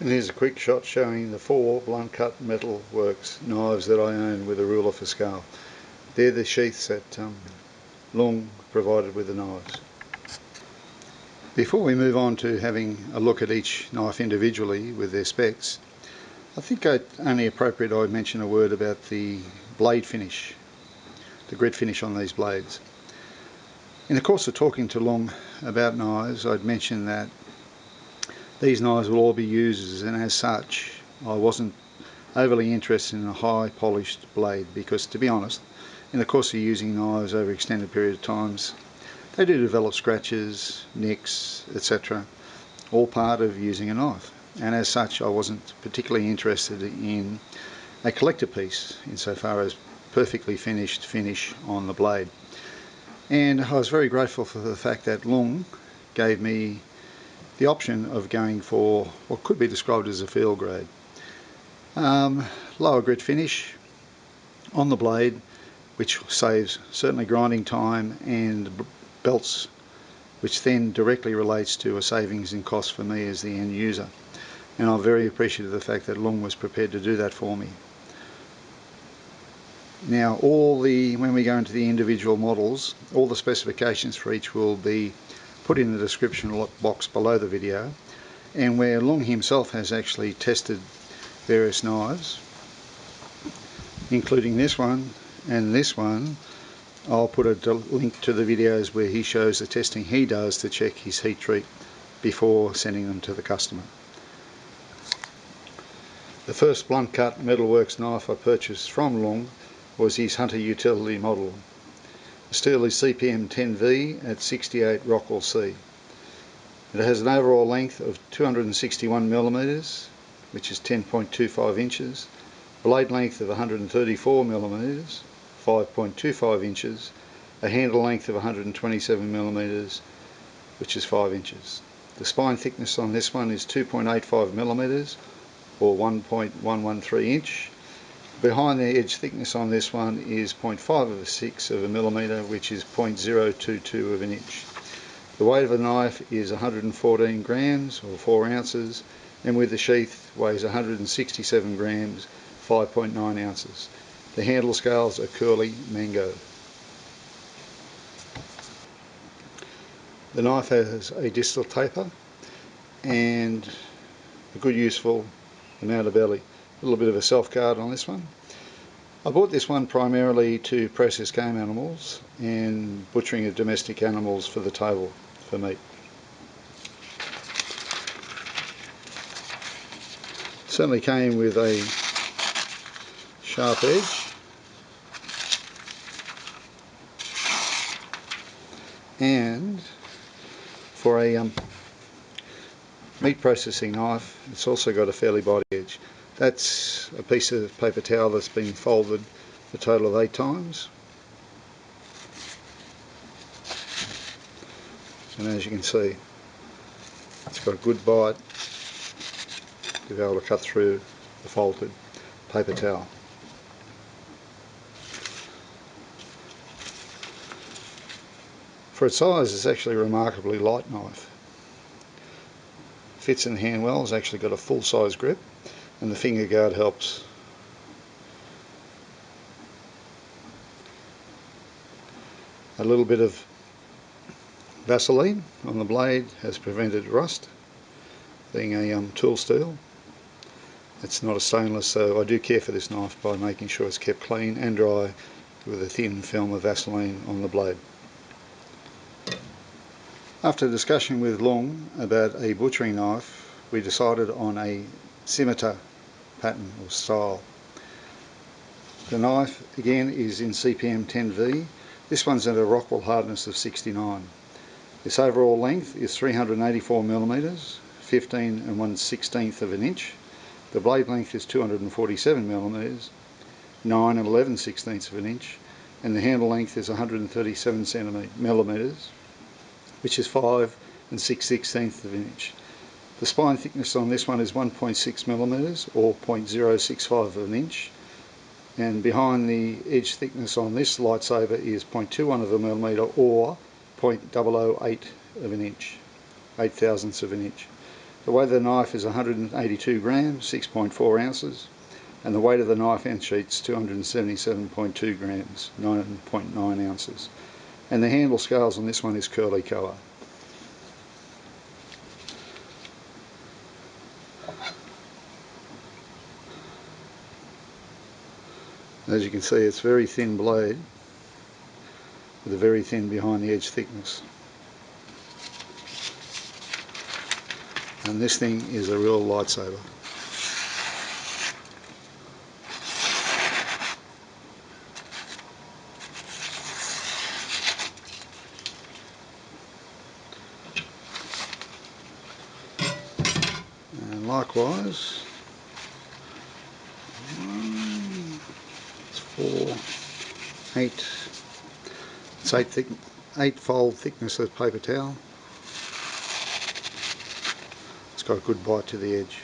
And here's a quick shot showing the 4 BluntCut Metal Works knives that I own with a ruler for scale. They're the sheaths that Luong provided with the knives. Before we move on to having a look at each knife individually with their specs, I think it's only appropriate I mention a word about the blade finish, the grit finish on these blades. In the course of talking to Luong about knives, I'd mentioned that these knives will all be users, and as such I wasn't overly interested in a high polished blade because, to be honest, in the course of using knives over extended period of times, they do develop scratches, nicks, etc., all part of using a knife, and as such I wasn't particularly interested in a collector piece insofar as perfectly finished finish on the blade. And I was very grateful for the fact that Luong gave me the option of going for what could be described as a field grade. Lower grit finish on the blade, which saves certainly grinding time and belts, which then directly relates to a savings in cost for me as the end user. And I'm very appreciative of the fact that Luong was prepared to do that for me. Now when we go into the individual models, all the specifications for each will be put in the description box below the video, and where Luong himself has actually tested various knives, including this one and this one, I'll put a link to the videos where he shows the testing he does to check his heat treat before sending them to the customer. The first BluntCut Metal Works knife I purchased from Luong was his Hunter utility model. The steel is CPM 10V at 68 Rockwell C. It has an overall length of 261mm, which is 10.25 inches, blade length of 134mm, 5.25 inches, a handle length of 127mm, which is 5 inches. The spine thickness on this one is 2.85mm, or 1.113 inch. Behind the edge thickness on this one is 0.5 of a millimetre, which is 0.022 of an inch. The weight of the knife is 114 grams or 4 ounces, and with the sheath weighs 167 grams, 5.9 ounces. The handle scales are curly mango. The knife has a distal taper and a good useful amount of belly. A little bit of a self guard on this one. I bought this one primarily to process game animals and butchering of domestic animals for the table for meat. Certainly came with a sharp edge and for a meat processing knife it's also got a fairly body edge. That's a piece of paper towel that's been folded a total of 8 times, and as you can see it's got a good bite to be able to cut through the folded paper towel. For its size, it's actually a remarkably light knife. Fits in the hand well, it's actually got a full size grip, and the finger guard helps. A little bit of Vaseline on the blade has prevented rust, being a tool steel. It's not a stainless, so I do care for this knife by making sure it's kept clean and dry with a thin film of Vaseline on the blade. After discussion with Luong about a butchering knife, we decided on a Cimeter pattern or style. The knife again is in CPM 10V. This one's at a Rockwell hardness of 69. Its overall length is 384mm, 15 1/16 of an inch. The blade length is 247mm, 9 11/16 of an inch, and the handle length is 137mm, which is 5 6/16 of an inch. The spine thickness on this one is 1.6mm or 0.065 of an inch, and behind the edge thickness on this lightsaber is 0.21 of a millimetre or 0.008 of an inch, 8 thousandths of an inch. The weight of the knife is 182 grams, 6.4 ounces, and the weight of the knife and sheath is 277.2 grams, 9.9 ounces. And the handle scales on this one is curly colour. As you can see, it's very thin blade with a very thin behind the edge thickness. And this thing is a real lightsaber. And likewise, it's 8-fold thickness of paper towel. It's got a good bite to the edge.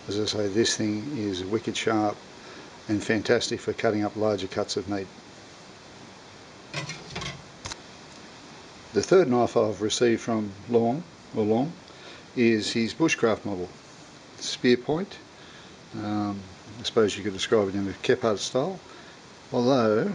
As I say, this thing is wicked sharp and fantastic for cutting up larger cuts of meat. The third knife I've received from Luong is his Bushcraft model, spear point. I suppose you could describe it in a Kephart style, although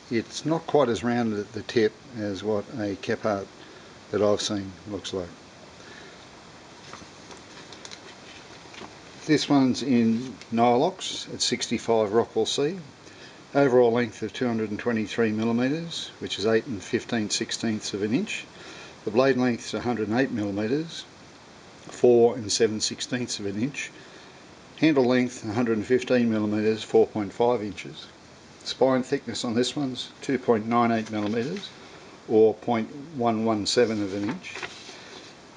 it's not quite as rounded at the tip as what a Kephart that I've seen looks like. This one's in Niolox at 65 Rockwell C. Overall length of 223 millimeters, which is 8 15/16 of an inch. The blade length is 108 millimeters, 4 7/16 of an inch. Handle length 115 millimeters, 4.5 inches. Spine thickness on this one's 2.98 millimeters, or 0.117 of an inch.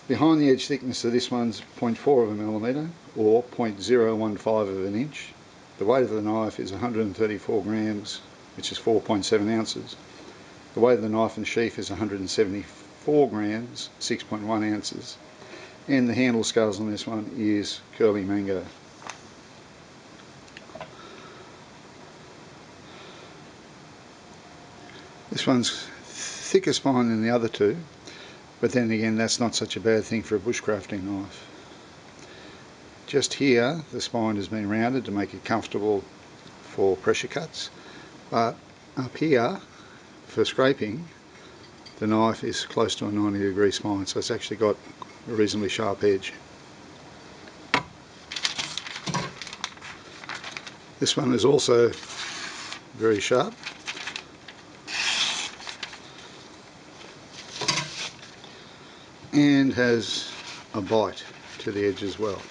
Behind the edge thickness of this one's 0.4 of a millimeter, or 0.015 of an inch. The weight of the knife is 134 grams, which is 4.7 ounces. The weight of the knife and sheath is 174 grams, 6.1 ounces. And the handle scales on this one is curly mango. This one's thicker spine than the other two, but then again that's not such a bad thing for a bushcrafting knife. Just here the spine has been rounded to make it comfortable for pressure cuts, but up here for scraping the knife is close to a 90-degree spine, so it's actually got a reasonably sharp edge. This one is also very sharp. And has a bite to the edge as well.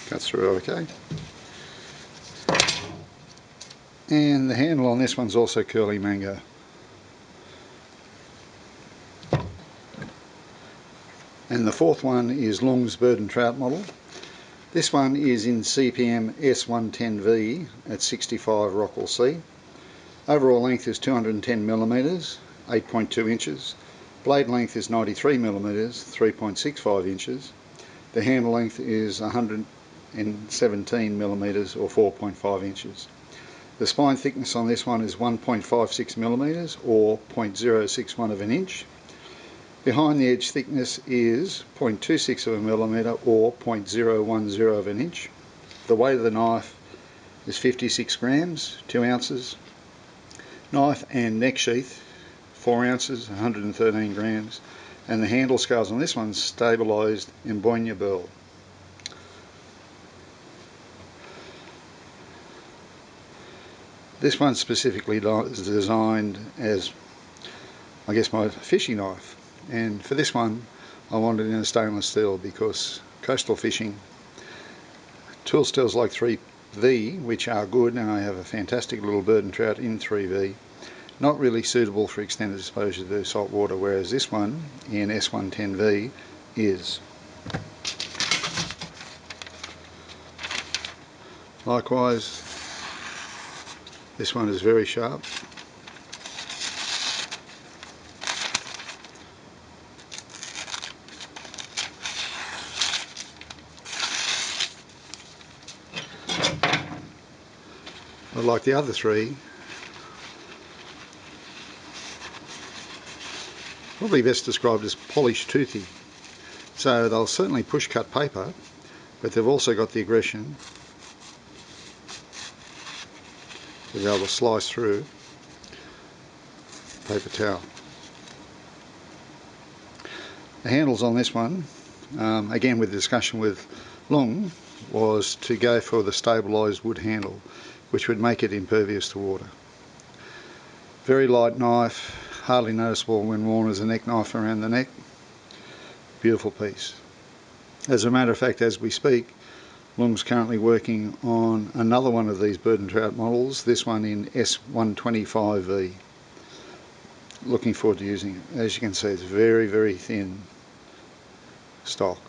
Cuts through okay. And the handle on this one's also curly mango. And the fourth one is Luong's bird and trout model. This one is in CPM S110V at 65 Rockwell C. Overall length is 210 millimeters, 8.2 inches. Blade length is 93 millimeters, 3.65 inches. The handle length is 117 millimeters, or 4.5 inches. The spine thickness on this one is 1.56 millimeters, or 0.061 of an inch. Behind the edge thickness is 0.26 of a millimeter, or 0.010 of an inch. The weight of the knife is 56 grams, 2 ounces. Knife and neck sheath 4 ounces, 113 grams. And the handle scales on this one's stabilised emboina burl. This one specifically is designed as, I guess, my fishing knife. And for this one I wanted it in a stainless steel because coastal fishing, tool steels like 3V, which are good, and I have a fantastic little bird and trout in 3V, not really suitable for extended exposure to salt water, whereas this one in S110V is. Likewise, this one is very sharp. like the other three, probably best described as polished toothy. So they'll certainly push cut paper, but they've also got the aggression to be able to slice through paper towel. The handles on this one, again with the discussion with Luong, was to go for the stabilised wood handle, which would make it impervious to water. Very light knife, hardly noticeable when worn as a neck knife around the neck. Beautiful piece. As a matter of fact, as we speak, Luong's currently working on another one of these bird and trout models, this one in S125V. Looking forward to using it. As you can see, it's very, very thin stock.